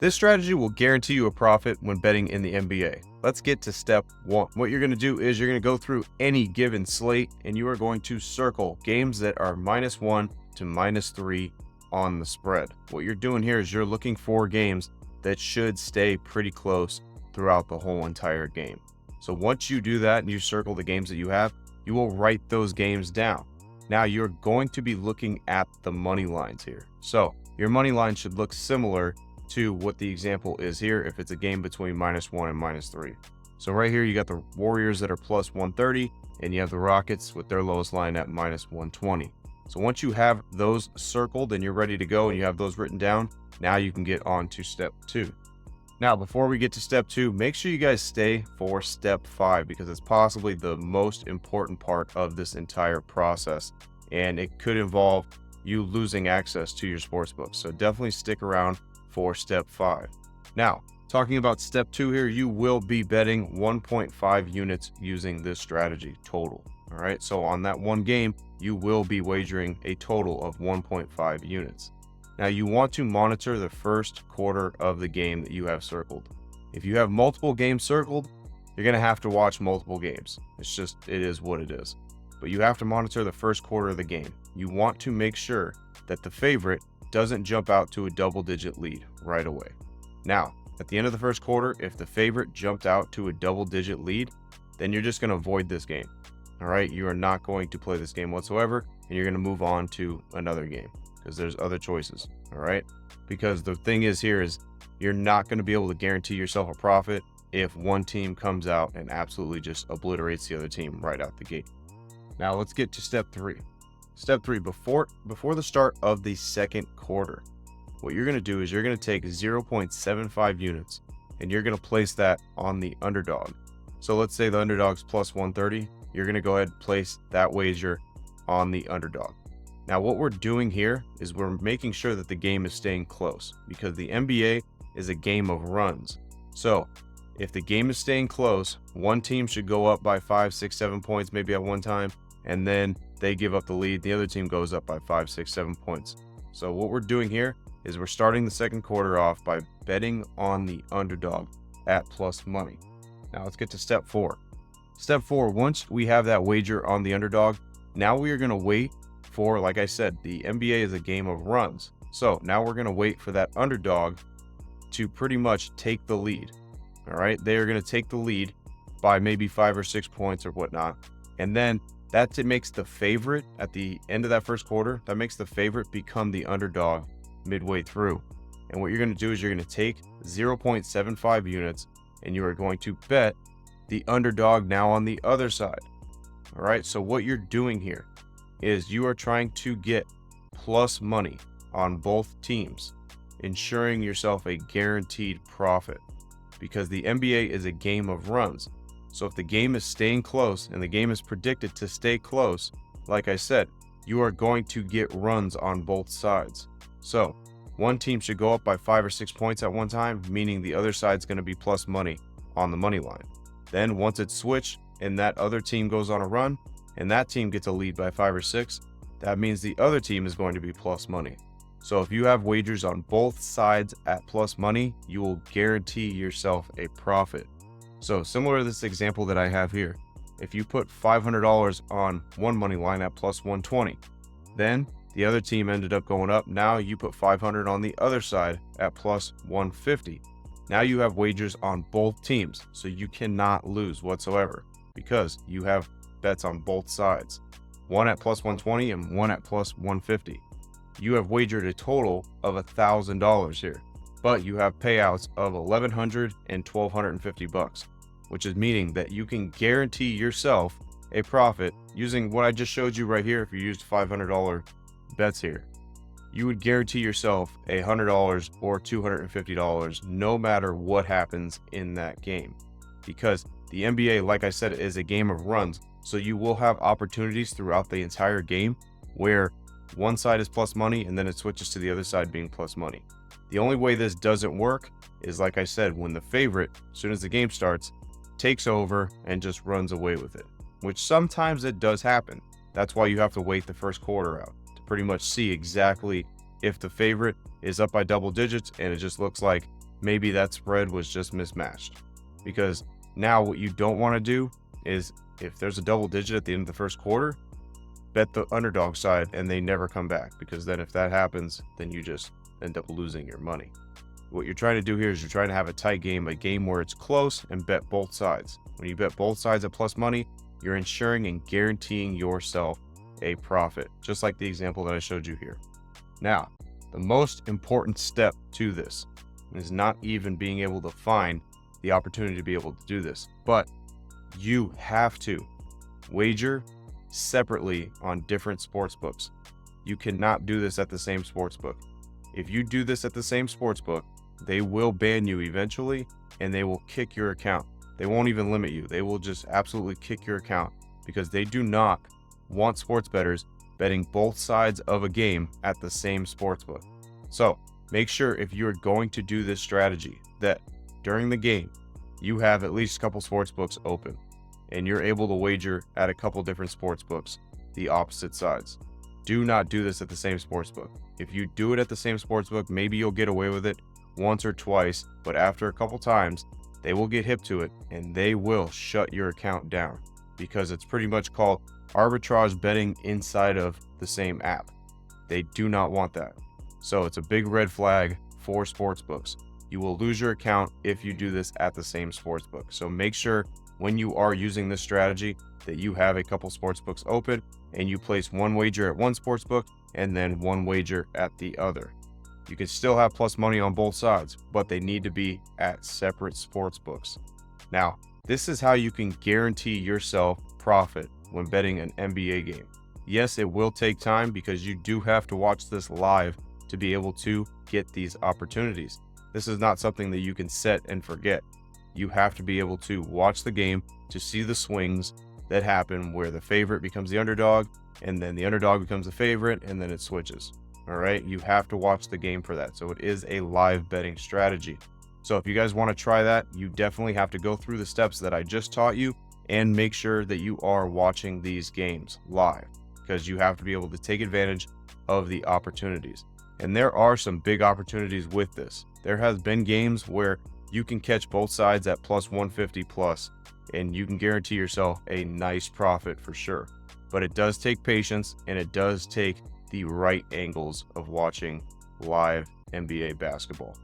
This strategy will guarantee you a profit when betting in the NBA. Let's get to step one. What you're going to do is you're going to go through any given slate and you are going to circle games that are -1 to -3 on the spread. What you're doing here is you're looking for games that should stay pretty close throughout the whole entire game. So once you do that and you circle the games that you have, you will write those games down. Now you're going to be looking at the money lines here. So your money line should look similar to what the example is here if it's a game between -1 and -3. So right here you got the Warriors that are +130 and you have the Rockets with their lowest line at -120. So once you have those circled and you're ready to go and you have those written down, now you can get on to step 2. Now before we get to step 2, make sure you guys stay for step 5 because it's possibly the most important part of this entire process and it could involve you losing access to your sportsbook. So definitely stick around for step 5. Now, talking about step 2 here, you will be betting 1.5 units using this strategy total. All right, so on that one game, you will be wagering a total of 1.5 units. Now, you want to monitor the first quarter of the game that you have circled. If you have multiple games circled, you're going to have to watch multiple games. It is what it is. But you have to monitor the first quarter of the game. You want to make sure that the favorite doesn't jump out to a double-digit lead right away. Now, at the end of the first quarter, if the favorite jumped out to a double-digit lead, then you're just going to avoid this game. All right, you are not going to play this game whatsoever, and you're going to move on to another game because there's other choices. All right, because the thing is here is you're not going to be able to guarantee yourself a profit if one team comes out and absolutely just obliterates the other team right out the gate. Now let's get to step 3. Step 3, before the start of the second quarter, what you're going to do is you're going to take 0.75 units and you're going to place that on the underdog. So let's say the underdog's +130. You're going to go ahead and place that wager on the underdog. Now what we're doing here is we're making sure that the game is staying close because the NBA is a game of runs. So if the game is staying close, one team should go up by 5, 6, 7 points maybe at one time, and then they give up the lead. The other team goes up by 5, 6, 7 points. So what we're doing here is we're starting the second quarter off by betting on the underdog at plus money. Now let's get to step 4. Step 4, once we have that wager on the underdog, now we are going to wait for, like I said, the NBA is a game of runs. So now we're going to wait for that underdog to pretty much take the lead. All right, they are going to take the lead by maybe 5 or 6 points or whatnot. And then it makes the favorite at the end of that first quarter, that makes the favorite become the underdog midway through. And what you're going to do is you're going to take 0.75 units and you are going to bet the underdog now on the other side. All right, so what you're doing here is you are trying to get plus money on both teams, ensuring yourself a guaranteed profit because the NBA is a game of runs. So if the game is staying close and the game is predicted to stay close, like I said, you are going to get runs on both sides. So one team should go up by 5 or 6 points at one time, meaning the other side's going to be plus money on the money line. Then once it's switched and that other team goes on a run and that team gets a lead by 5 or 6, that means the other team is going to be plus money. So if you have wagers on both sides at plus money, you will guarantee yourself a profit. So similar to this example that I have here, if you put $500 on one money line at +120, then the other team ended up going up. Now you put 500 on the other side at +150. Now you have wagers on both teams, so you cannot lose whatsoever because you have bets on both sides, one at +120 and one at +150. You have wagered a total of $1,000 here, but you have payouts of $1,100 and $1,250, which is meaning that you can guarantee yourself a profit using what I just showed you right here. If you used $500 bets here, you would guarantee yourself $100 or $250 no matter what happens in that game, because the NBA, like I said, is a game of runs. So you will have opportunities throughout the entire game where one side is plus money and then it switches to the other side being plus money. The only way this doesn't work is, like I said, when the favorite, as soon as the game starts, takes over and just runs away with it, which sometimes it does happen. That's why you have to wait the first quarter out to pretty much see exactly if the favorite is up by double digits and it just looks like maybe that spread was just mismatched. Because now what you don't want to do is, if there's a double digit at the end of the first quarter, bet the underdog side and they never come back, because then if that happens, then you just end up losing your money. What you're trying to do here is you're trying to have a tight game, a game where it's close, and bet both sides. When you bet both sides at plus money, you're ensuring and guaranteeing yourself a profit, just like the example that I showed you here. Now, the most important step to this is not even being able to find the opportunity to be able to do this, but you have to wager separately on different sports books. You cannot do this at the same sports book. If you do this at the same sports book, they will ban you eventually, and they will kick your account. They won't even limit you. They will just absolutely kick your account, because they do not want sports bettors betting both sides of a game at the same sports book. So make sure, if you're going to do this strategy, that during the game you have at least a couple sports books open and you're able to wager at a couple different sports books, the opposite sides. Do not do this at the same sports book. If you do it at the same sports book, maybe you'll get away with it once or twice, but after a couple times, they will get hip to it and they will shut your account down, because it's pretty much called arbitrage betting inside of the same app. They do not want that. So it's a big red flag for sports books. You will lose your account if you do this at the same sports book. So make sure when you are using this strategy that you have a couple sports books open and you place one wager at one sports book and then one wager at the other. You can still have plus money on both sides, but they need to be at separate sports books. Now, this is how you can guarantee yourself profit when betting an NBA game. Yes, it will take time, because you do have to watch this live to be able to get these opportunities. This is not something that you can set and forget. You have to be able to watch the game to see the swings that happen where the favorite becomes the underdog, and then the underdog becomes the favorite, and then it switches. All right, you have to watch the game for that. So it is a live betting strategy. So if you guys want to try that, you definitely have to go through the steps that I just taught you and make sure that you are watching these games live, because you have to be able to take advantage of the opportunities. And there are some big opportunities with this. There has been games where you can catch both sides at plus 150 plus, and you can guarantee yourself a nice profit for sure. But it does take patience, and it does take the right angles of watching live NBA basketball.